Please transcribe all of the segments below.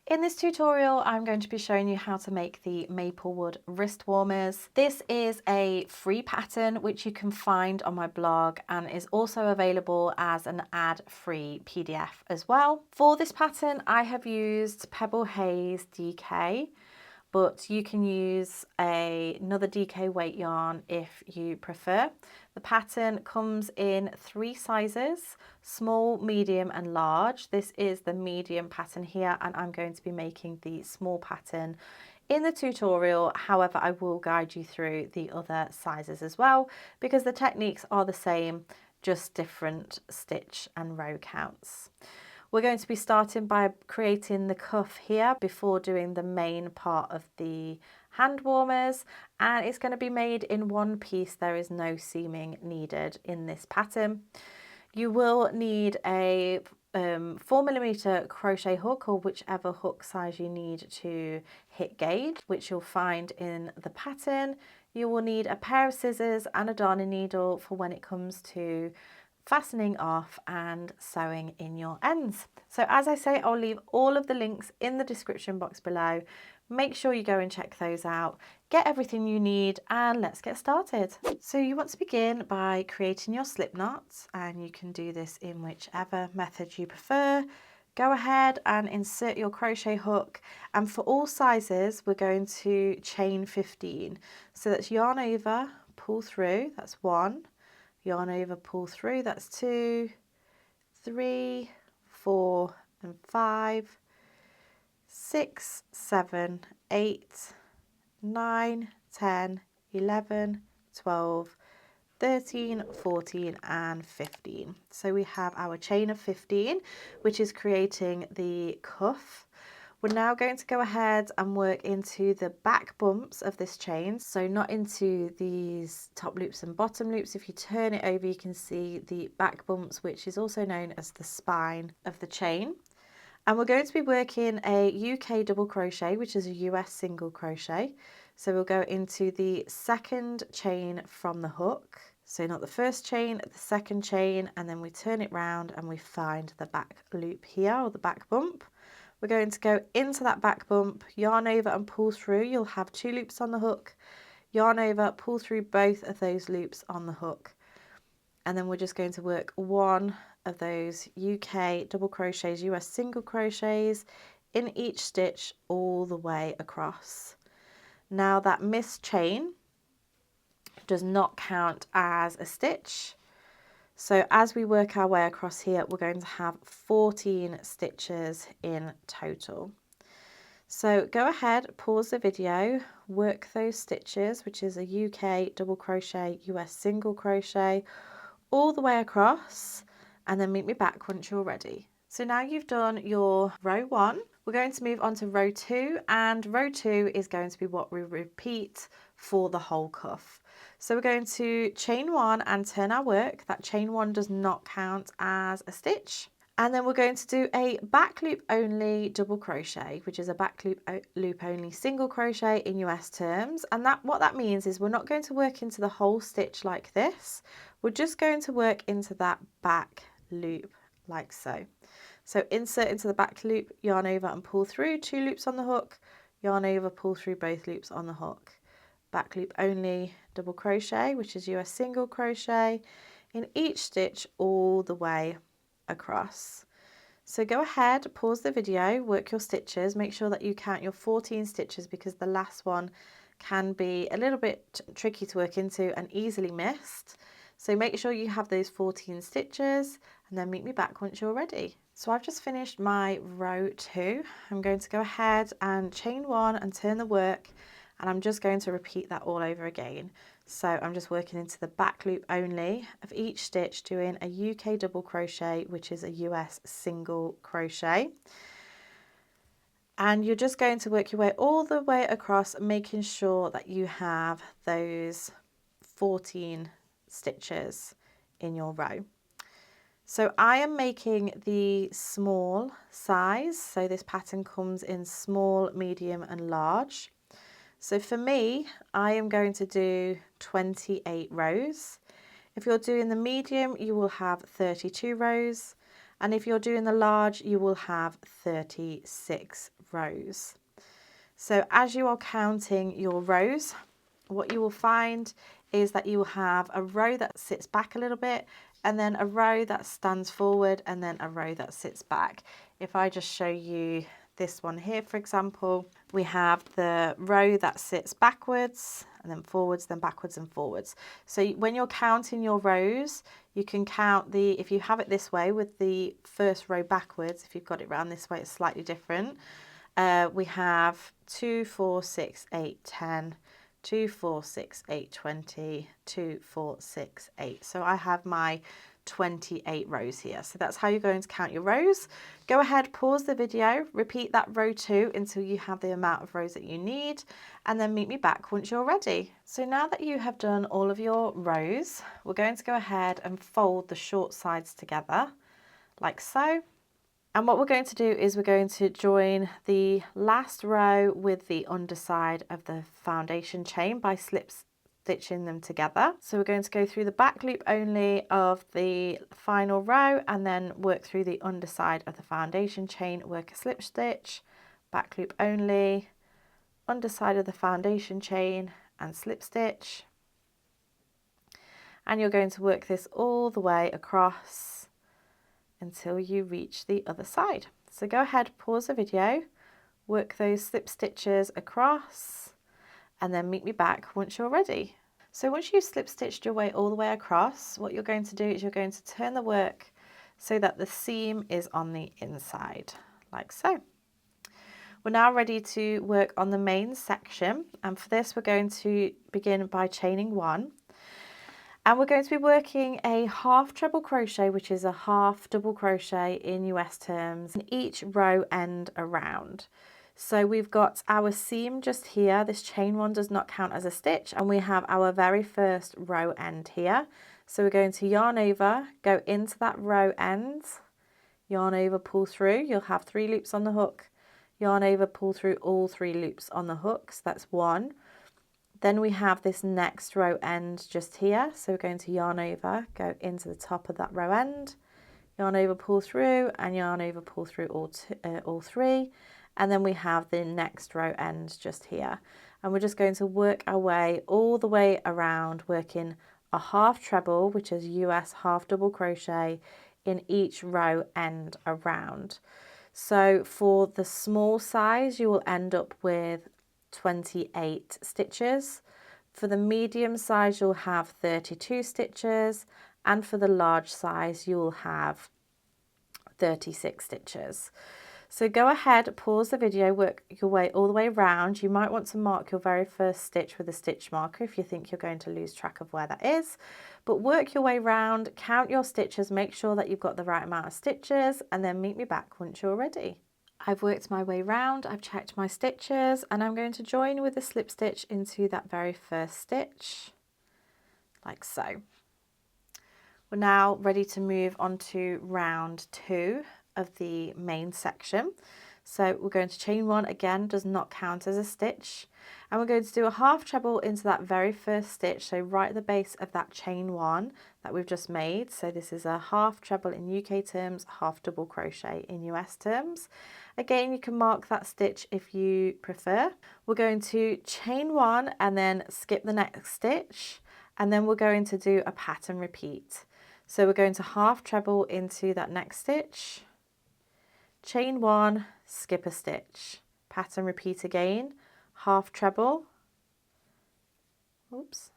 In this tutorial, I'm going to be showing you how to make the maple wood wrist warmers. This is a free pattern which you can find on my blog and is also available as an ad-free PDF as well. For this pattern, I have used Pebble Haze DK, but you can use another DK weight yarn if you prefer. The pattern comes in 3 sizes, small, medium and large. This is the medium pattern here, and I'm going to be making the small pattern in the tutorial. However, I will guide you through the other sizes as well because the techniques are the same, just different stitch and row counts. We're going to be starting by creating the cuff here before doing the main part of the hand warmers, and it's going to be made in one piece. There is no seaming needed in this pattern. You will need a 4mm crochet hook, or whichever hook size you need to hit gauge, which you'll find in the pattern. You will need a pair of scissors and a darning needle for when it comes to fastening off and sewing in your ends. So as I say, I'll leave all of the links in the description box below. Make sure you go and check those out, get everything you need, and let's get started. So you want to begin by creating your slip knots, and you can do this in whichever method you prefer. Go ahead and insert your crochet hook, and for all sizes we're going to chain 15. So that's yarn over, pull through, that's 1, yarn over, pull through, that's 2, 3, 4 and 5, 6, 7, 8, 9, 10, 11, 12, 13, 14 and 15. So we have our chain of 15, which is creating the cuff. We're now going to go ahead and work into the back bumps of this chain, so not into these top loops and bottom loops. If you turn it over, you can see the back bumps, which is also known as the spine of the chain. And we're going to be working a UK double crochet, which is a US single crochet. So we'll go into the second chain from the hook. So not the first chain, the second chain, and then we turn it round and we find the back loop here, or the back bump. We're going to go into that back bump, yarn over and pull through. You'll have 2 loops on the hook, yarn over, pull through both of those loops on the hook. And then we're just going to work one of those UK double crochets, US single crochets in each stitch all the way across. Now that missed chain does not count as a stitch. So as we work our way across here, we're going to have 14 stitches in total. So go ahead, pause the video, work those stitches, which is a UK double crochet, US single crochet, all the way across, and then meet me back once you're ready. So now you've done your row 1, we're going to move on to row 2, and row 2 is going to be what we repeat for the whole cuff. So we're going to chain 1 and turn our work. That chain 1 does not count as a stitch. And then we're going to do a back loop only double crochet, which is a back loop only single crochet in US terms. And what that means is we're not going to work into the whole stitch like this. We're just going to work into that back loop like so. So insert into the back loop, yarn over and pull through, 2 loops on the hook, yarn over, pull through both loops on the hook. Back loop only double crochet, which is US single crochet in each stitch all the way across. So go ahead, pause the video, work your stitches, make sure that you count your 14 stitches because the last one can be a little bit tricky to work into and easily missed. So make sure you have those 14 stitches and then meet me back once you're ready. So I've just finished my row 2. I'm going to go ahead and chain 1 and turn the work, and I'm just going to repeat that all over again. So I'm just working into the back loop only of each stitch, doing a UK double crochet, which is a US single crochet. And you're just going to work your way all the way across, making sure that you have those 14 stitches in your row. So I am making the small size, so this pattern comes in small, medium and large. So for me, I am going to do 28 rows. If you're doing the medium, you will have 32 rows. And if you're doing the large, you will have 36 rows. So as you are counting your rows, what you will find is that you will have a row that sits back a little bit, and then a row that stands forward, and then a row that sits back. If I just show you this one here, for example, we have the row that sits backwards and then forwards, then backwards and forwards. So when you're counting your rows, you can count if you have it this way with the first row backwards, if you've got it round this way, it's slightly different. We have 2, 4, 6, 8, 10, 2, 4, 6, 8, 20, 2, 4, 6, 8. So I have my 28 rows here. So that's how you're going to count your rows. Go ahead, pause the video, repeat that row 2 until you have the amount of rows that you need, and then meet me back once you're ready. So now that you have done all of your rows, we're going to go ahead and fold the short sides together like so. And what we're going to do is we're going to join the last row with the underside of the foundation chain by slip stitching them together. So we're going to go through the back loop only of the final row and then work through the underside of the foundation chain, work a slip stitch, back loop only, underside of the foundation chain and slip stitch. And you're going to work this all the way across until you reach the other side. So go ahead, pause the video, work those slip stitches across, and then meet me back once you're ready. So once you've slip stitched your way all the way across, what you're going to do is you're going to turn the work so that the seam is on the inside, like so. We're now ready to work on the main section, and for this we're going to begin by chaining 1. And we're going to be working a half treble crochet, which is a half double crochet in US terms, in each row end around. So we've got our seam just here. This chain 1 does not count as a stitch, and we have our very first row end here. So we're going to yarn over, go into that row end, yarn over, pull through. You'll have 3 loops on the hook, yarn over, pull through all 3 loops on the hook. So that's 1. Then we have this next row end just here. So we're going to yarn over, go into the top of that row end, yarn over, pull through, and yarn over, pull through all 3. And then we have the next row end just here. And we're just going to work our way all the way around, working a half treble, which is US half double crochet in each row end around. So for the small size, you will end up with 28 stitches. For the medium size you'll have 32 stitches, and for the large size you'll have 36 stitches. So go ahead, pause the video, work your way all the way around. You might want to mark your very first stitch with a stitch marker if you think you're going to lose track of where that is, but work your way around, count your stitches, make sure that you've got the right amount of stitches, and then meet me back once you're ready. I've worked my way round, I've checked my stitches, and I'm going to join with a slip stitch into that very first stitch, like so. We're now ready to move on to round 2 of the main section. So we're going to chain 1, again, does not count as a stitch. And we're going to do a half treble into that very first stitch, so right at the base of that chain 1 that we've just made. So this is a half treble in UK terms, half double crochet in US terms. Again, you can mark that stitch if you prefer. We're going to chain 1 and then skip the next stitch, and then we're going to do a pattern repeat. So we're going to half treble into that next stitch, chain 1, skip a stitch, pattern repeat again, half treble, oops,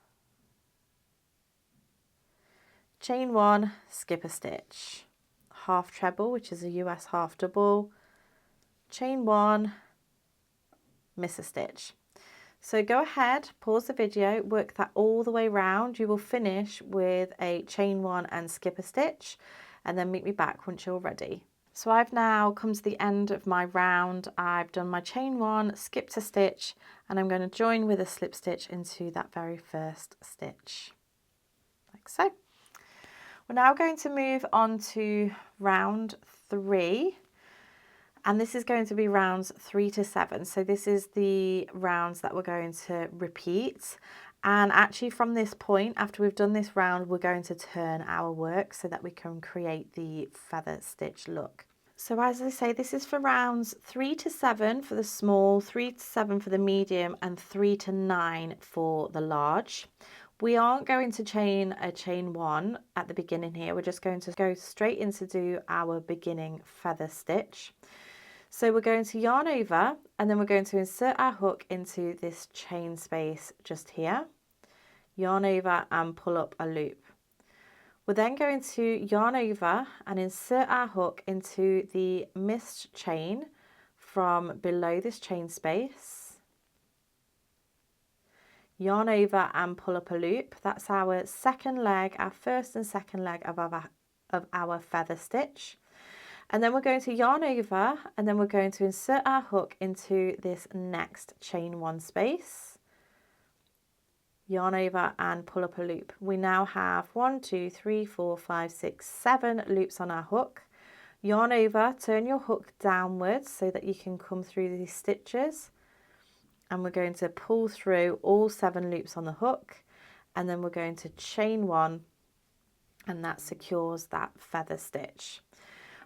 chain 1, skip a stitch, half treble, which is a US half double, chain 1, miss a stitch. So go ahead, pause the video, work that all the way round. You will finish with a chain 1 and skip a stitch, and then meet me back once you're ready. So I've now come to the end of my round. I've done my chain 1, skipped a stitch, and I'm going to join with a slip stitch into that very first stitch, like so. We're now going to move on to round 3, and this is going to be rounds 3 to 7. So this is the rounds that we're going to repeat. And actually from this point, after we've done this round, we're going to turn our work so that we can create the feather stitch look. So as I say, this is for rounds 3 to 7 for the small, 3 to 7 for the medium, and 3 to 9 for the large. We aren't going to chain a chain 1 at the beginning here. We're just going to go straight in to do our beginning feather stitch. So we're going to yarn over, and then we're going to insert our hook into this chain space just here. Yarn over and pull up a loop. We're then going to yarn over and insert our hook into the missed chain from below this chain space. Yarn over and pull up a loop. That's our second leg, our first and second leg of our feather stitch. And then we're going to yarn over, and then we're going to insert our hook into this next chain 1 space. Yarn over and pull up a loop. We now have 1, 2, 3, 4, 5, 6, 7 loops on our hook. Yarn over, turn your hook downwards so that you can come through these stitches. And we're going to pull through all 7 loops on the hook, and then we're going to chain 1, and that secures that feather stitch.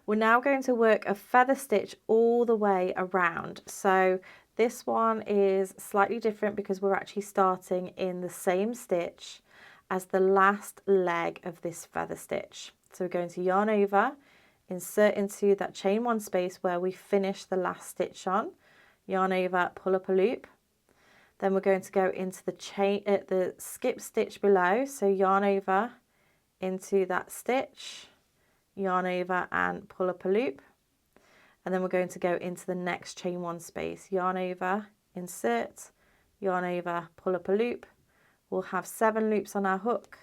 We're now going to work a feather stitch all the way around. So this one is slightly different because we're actually starting in the same stitch as the last leg of this feather stitch. So we're going to yarn over, insert into that chain 1 space where we finished the last stitch on, yarn over, pull up a loop. Then we're going to go into the skip stitch below. So yarn over into that stitch, yarn over and pull up a loop. And then we're going to go into the next chain 1 space, yarn over, insert, yarn over, pull up a loop. We'll have 7 loops on our hook,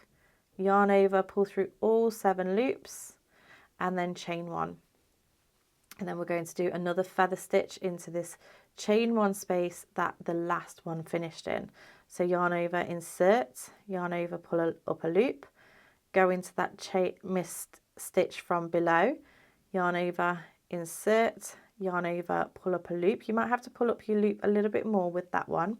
yarn over, pull through all 7 loops, and then chain 1. And then we're going to do another feather stitch into this chain 1 space that the last one finished in. So yarn over, insert, yarn over, pull up a loop, go into that missed stitch from below, yarn over, insert, yarn over, pull up a loop. You might have to pull up your loop a little bit more with that one.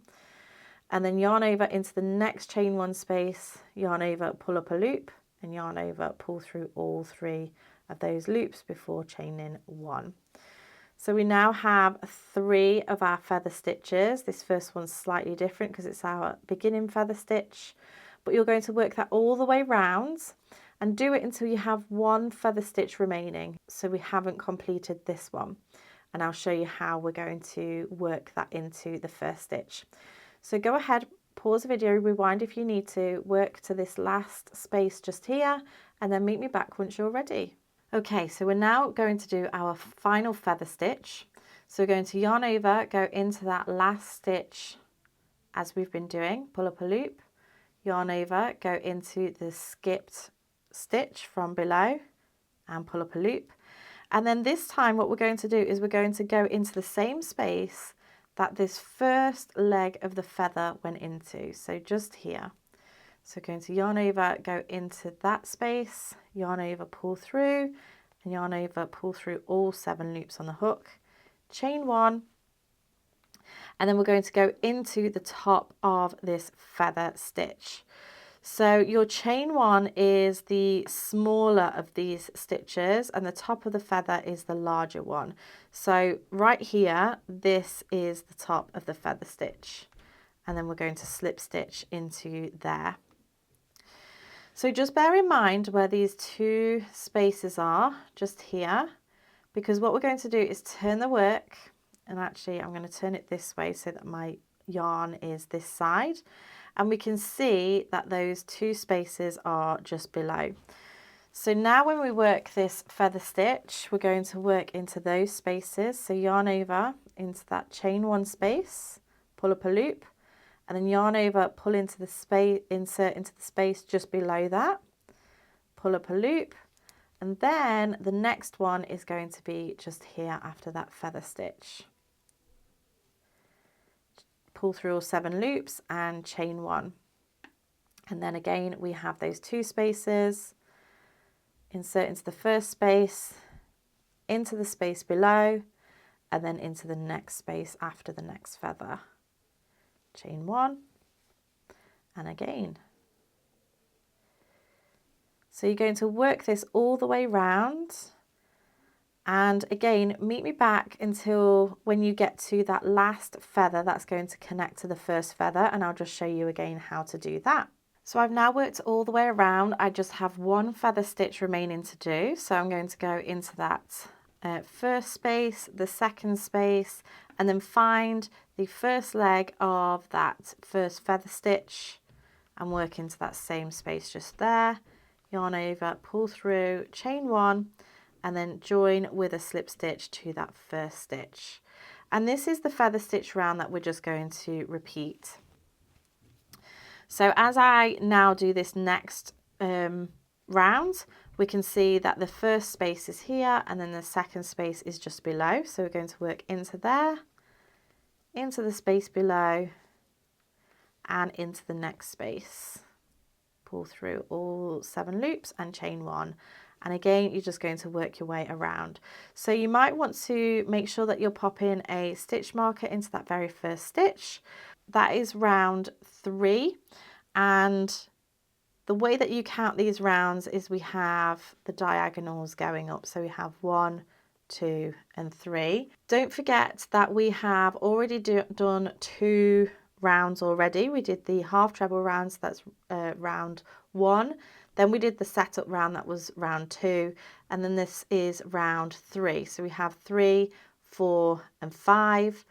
And then yarn over into the next chain 1 space, yarn over, pull up a loop, and yarn over, pull through all 3 of those loops before chaining 1. So we now have 3 of our feather stitches. This first one's slightly different because it's our beginning feather stitch, but you're going to work that all the way round and do it until you have 1 feather stitch remaining. So we haven't completed this one, and I'll show you how we're going to work that into the first stitch. So go ahead, pause the video, rewind if you need to, work to this last space just here, and then meet me back once you're ready. Okay, so we're now going to do our final feather stitch. So we're going to yarn over, go into that last stitch as we've been doing, pull up a loop, yarn over, go into the skipped stitch from below and pull up a loop. And then this time what we're going to do is we're going to go into the same space that this first leg of the feather went into, so just here. So going to yarn over, go into that space, yarn over, pull through, and yarn over, pull through all 7 loops on the hook, chain 1, and then we're going to go into the top of this feather stitch. So your chain 1 is the smaller of these stitches, and the top of the feather is the larger one. So right here, this is the top of the feather stitch, and then we're going to slip stitch into there. So just bear in mind where these 2 spaces are, just here, because what we're going to do is turn the work, and actually I'm going to turn it this way so that my yarn is this side, and we can see that those 2 spaces are just below. So now when we work this feather stitch, we're going to work into those spaces. So yarn over into that chain 1 space, pull up a loop, and then yarn over, pull into the space, insert into the space just below that, pull up a loop, and then the next one is going to be just here after that feather stitch. Pull through all 7 loops and chain 1. And then again we have those 2 spaces, insert into the first space, into the space below, and then into the next space after the next feather. Chain 1, and again. So you're going to work this all the way round And again, meet me back until when you get to that last feather that's going to connect to the first feather, and I'll just show you again how to do that. So I've now worked all the way around. I just have one feather stitch remaining to do. So I'm going to go into that first space, the second space, and then find the first leg of that first feather stitch and work into that same space just there. Yarn over, pull through, chain one, and then join with a slip stitch to that first stitch. And this is the feather stitch round that we're just going to repeat. So as I now do this next round, we can see that the first space is here and then the second space is just below. So we're going to work into there, into the space below, and into the next space. Pull through all 7 loops and chain one. And again, you're just going to work your way around. So you might want to make sure that you're popping a stitch marker into that very first stitch. That is round 3. And the way that you count these rounds is we have the diagonals going up. So we have 1, 2, and 3. Don't forget that we have already done 2 rounds already. We did the half treble rounds, that's round 1. Then we did the setup round, that was round 2. And then this is round 3. So we have 3, 4, and 5.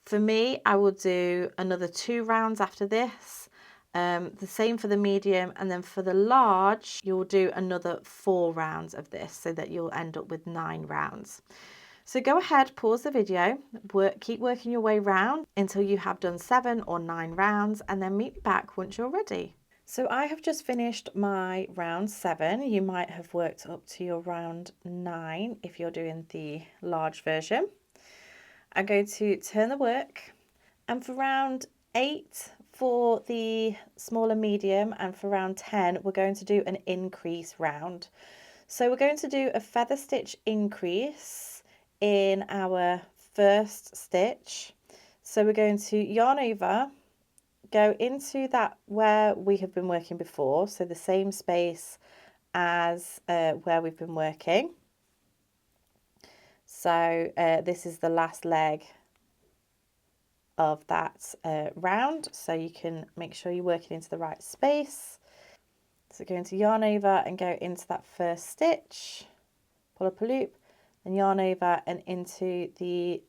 For me, I will do another 2 rounds after this. The same for the medium, and then for the large, you'll do another 4 rounds of this so that you'll end up with 9 rounds. So go ahead, pause the video, keep working your way round until you have done 7 or 9 rounds, and then meet back once you're ready. So I have just finished my round 7. You might have worked up to your round 9 if you're doing the large version. I'm going to turn the work, and for round 8 for the smaller medium and for round 10 we're going to do an increase round. So we're going to do a feather stitch increase in our first stitch. So we're going to yarn over, go into that where we have been working before, so the same space as where we've been working. So this is the last leg of that round, so you can make sure you're working into the right space. So going to yarn over and go into that first stitch, pull up a loop, then yarn over and into the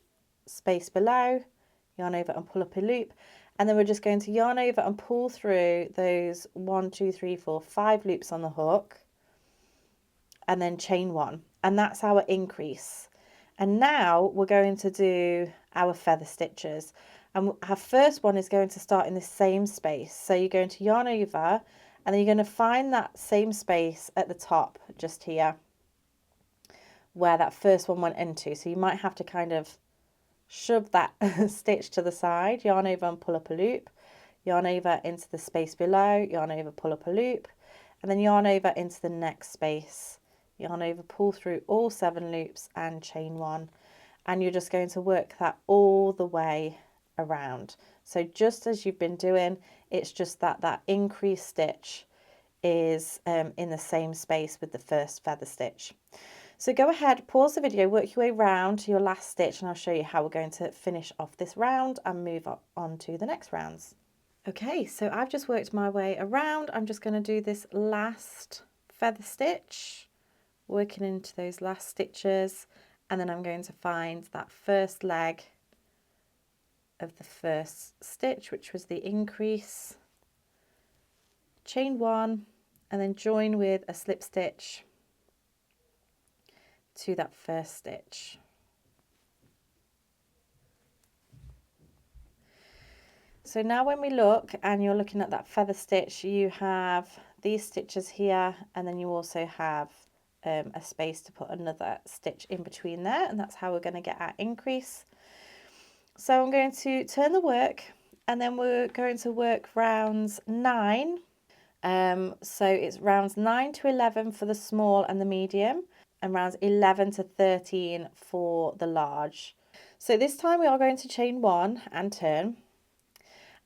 space below, yarn over and pull up a loop, and then we're just going to yarn over and pull through those 1, 2, 3, 4, 5 loops on the hook, and then chain 1, and that's our increase. And now we're going to do our feather stitches, and our first one is going to start in the same space. So you're going to yarn over, and then you're going to find that same space at the top just here where that first one went into. So you might have to kind of shove that stitch to the side, yarn over and pull up a loop, yarn over into the space below, yarn over, pull up a loop, and then yarn over into the next space, yarn over, pull through all 7 loops and chain 1, and you're just going to work that all the way around. So just as you've been doing, it's just that that increased stitch is in the same space with the first feather stitch. So go ahead, pause the video, work your way round to your last stitch, and I'll show you how we're going to finish off this round and move on to the next rounds. Okay, so I've just worked my way around. I'm just going to do this last feather stitch, working into those last stitches, and then I'm going to find that first leg of the first stitch, which was the increase, chain 1, and then join with a slip stitch to that first stitch. So now when we look and you're looking at that feather stitch, you have these stitches here, and then you also have a space to put another stitch in between there, and that's how we're going to get our increase. So I'm going to turn the work, and then we're going to work rounds 9. So it's rounds 9 to 11 for the small and the medium, and rounds 11 to 13 for the large. So this time we are going to chain 1 and turn,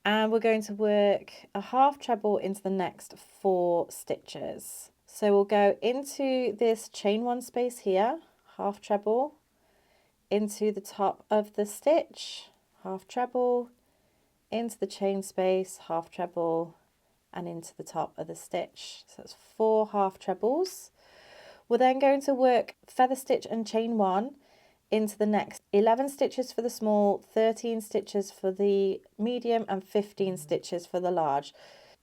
and we're going to work a half treble into the next 4 stitches. So we'll go into this chain 1 space here, half treble into the top of the stitch, half treble into the chain space, half treble, and into the top of the stitch. So that's 4 half trebles. We're then going to work feather stitch and chain 1 into the next 11 stitches for the small, 13 stitches for the medium, and 15 stitches for the large.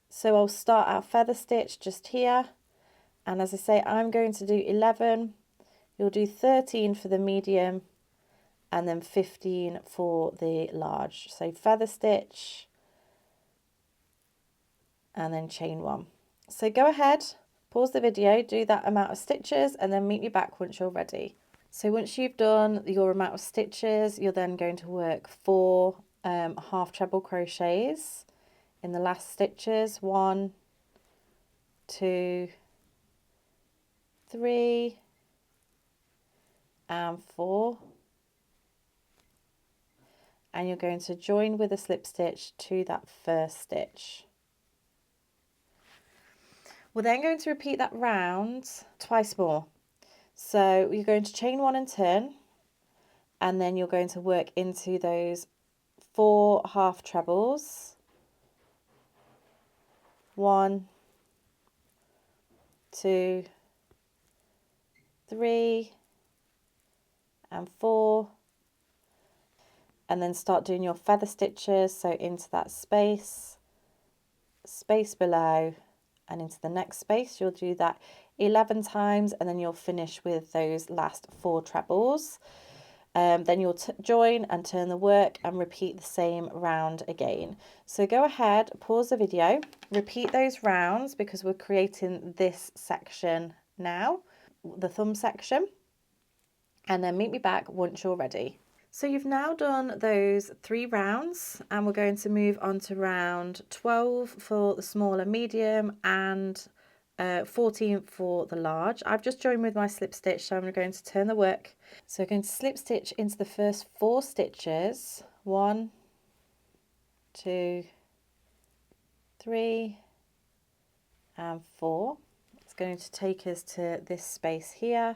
So I'll start our feather stitch just here, and as I say, I'm going to do 11. You'll do 13 for the medium and then 15 for the large. So feather stitch and then chain 1. So go ahead, pause the video, do that amount of stitches, and then meet me back once you're ready. So once you've done your amount of stitches, you're then going to work 4 half treble crochets in the last stitches. 1, 2, 3, and 4. And you're going to join with a slip stitch to that first stitch. We're then going to repeat that round twice more. So you're going to chain 1 and turn, and then you're going to work into those 4 half trebles. 1, 2, 3, and 4. And then start doing your feather stitches, so into that space, space below, and into the next space. You'll do that 11 times, and then you'll finish with those last 4 trebles. Then you'll join and turn the work and repeat the same round again. So go ahead, pause the video, repeat those rounds because we're creating this section now, the thumb section, and then meet me back once you're ready. So you've now done those 3 rounds, and we're going to move on to round 12 for the small and medium, and 14 for the large. I've just joined with my slip stitch, so I'm going to turn the work. So I'm going to slip stitch into the first 4 stitches. 1, 2, 3, and 4. It's going to take us to this space here,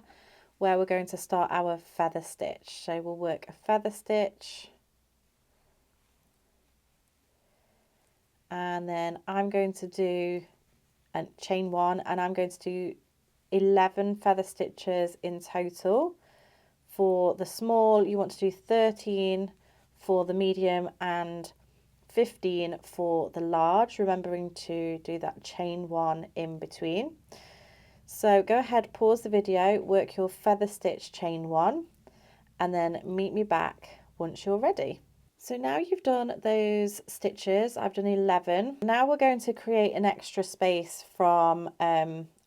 where we're going to start our feather stitch. So we'll work a feather stitch, and then I'm going to do a chain 1, and I'm going to do 11 feather stitches in total. For the small, you want to do 13 for the medium and 15 for the large, remembering to do that chain 1 in between. So go ahead, pause the video, work your feather stitch chain 1, and then meet me back once you're ready. So now you've done those stitches, I've done 11. Now we're going to create an extra space from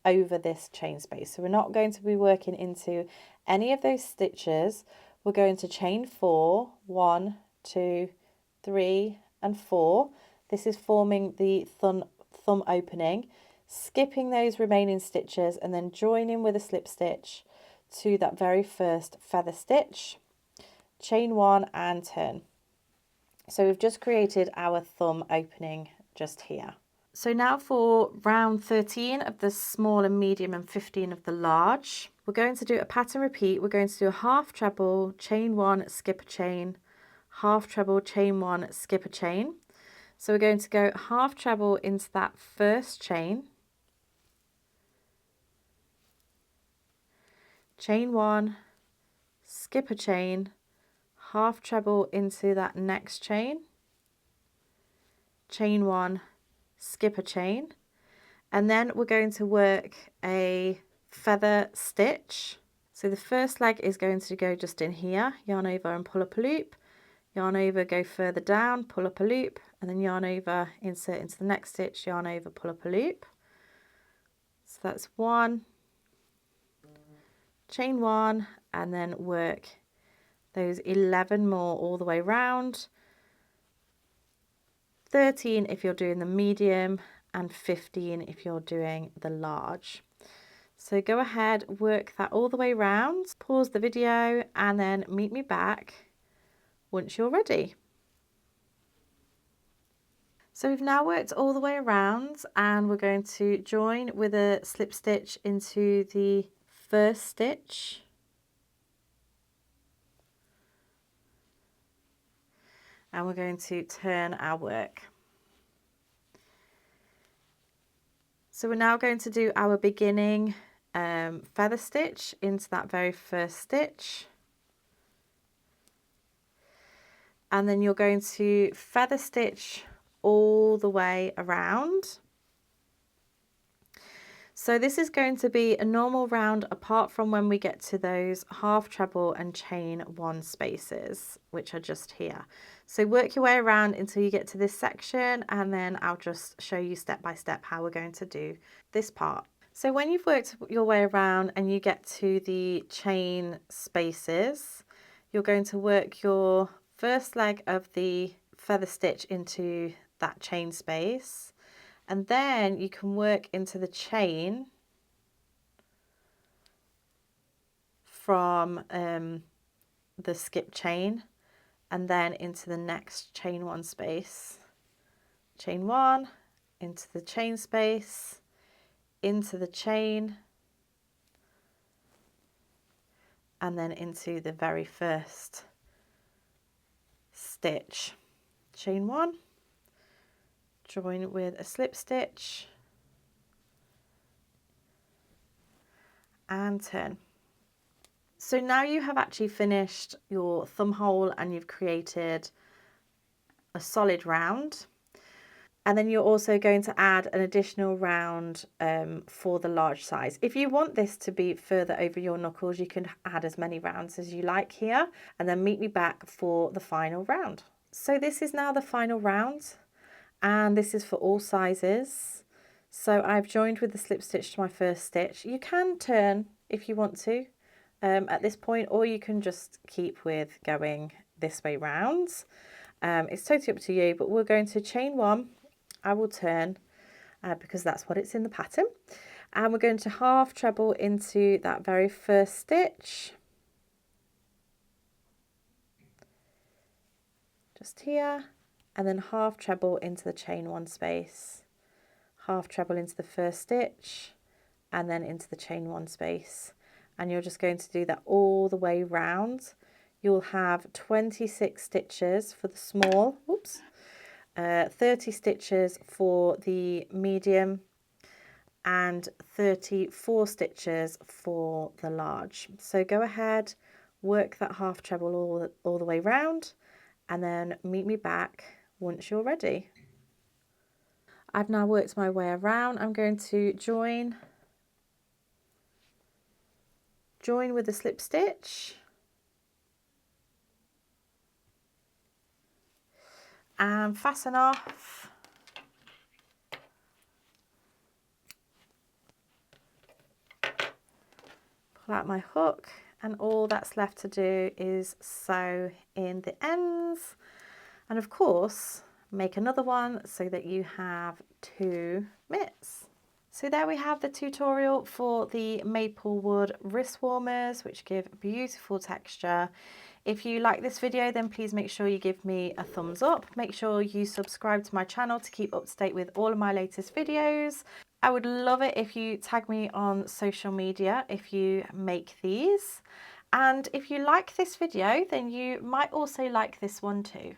over this chain space. So we're not going to be working into any of those stitches. We're going to chain 4, 1, 2, 3, and 4. This is forming the thumb opening, skipping those remaining stitches and then joining with a slip stitch to that very first feather stitch, chain 1 and turn. So we've just created our thumb opening just here. So now for round 13 of the small and medium and 15 of the large, we're going to do a pattern repeat. We're going to do a half treble, chain 1, skip a chain, half treble, chain 1, skip a chain. So we're going to go half treble into that first chain, chain 1, skip a chain, half treble into that next chain, chain 1, skip a chain, and then we're going to work a feather stitch. So the first leg is going to go just in here, yarn over and pull up a loop, yarn over, go further down, pull up a loop, and then yarn over, insert into the next stitch, yarn over, pull up a loop. So that's 1, chain 1, and then work those 11 more all the way round, 13 if you're doing the medium, and 15 if you're doing the large. So go ahead, work that all the way round, pause the video, and then meet me back once you're ready. So we've now worked all the way around, and we're going to join with a slip stitch into the first stitch, and we're going to turn our work. So we're now going to do our beginning feather stitch into that very first stitch, and then you're going to feather stitch all the way around. So this is going to be a normal round apart from when we get to those half treble and chain one spaces, which are just here. So work your way around until you get to this section, and then I'll just show you step by step how we're going to do this part. So when you've worked your way around and you get to the chain spaces, you're going to work your first leg of the feather stitch into that chain space, and then you can work into the chain from the skip chain, and then into the next chain one space. Chain one, into the chain space, into the chain, and then into the very first stitch. Chain one, join with a slip stitch, and turn. So now you have actually finished your thumb hole and you've created a solid round. And then you're also going to add an additional round for the large size. If you want this to be further over your knuckles, you can add as many rounds as you like here, and then meet me back for the final round. So this is now the final round, and this is for all sizes. So I've joined with the slip stitch to my first stitch. You can turn if you want to at this point, or you can just keep with going this way round. It's totally up to you, but we're going to chain one. I will turn because that's what it's in the pattern, and we're going to half treble into that very first stitch, just here, and then half treble into the chain one space, half treble into the first stitch, and then into the chain one space, and you're just going to do that all the way round. You'll have 26 stitches for the small, 30 stitches for the medium, and 34 stitches for the large. So go ahead, work that half treble all the way round, and then meet me back once you're ready. I've now worked my way around. I'm going to join with a slip stitch, and fasten off. Pull out my hook, and all that's left to do is sew in the ends, and of course make another one so that you have 2 mitts. So there we have the tutorial for the maple wood wrist warmers, which give beautiful texture. If you like this video, then please make sure you give me a thumbs up. Make sure you subscribe to my channel to keep up to date with all of my latest videos. I would love it if you tag me on social media if you make these. And if you like this video, then you might also like this one too.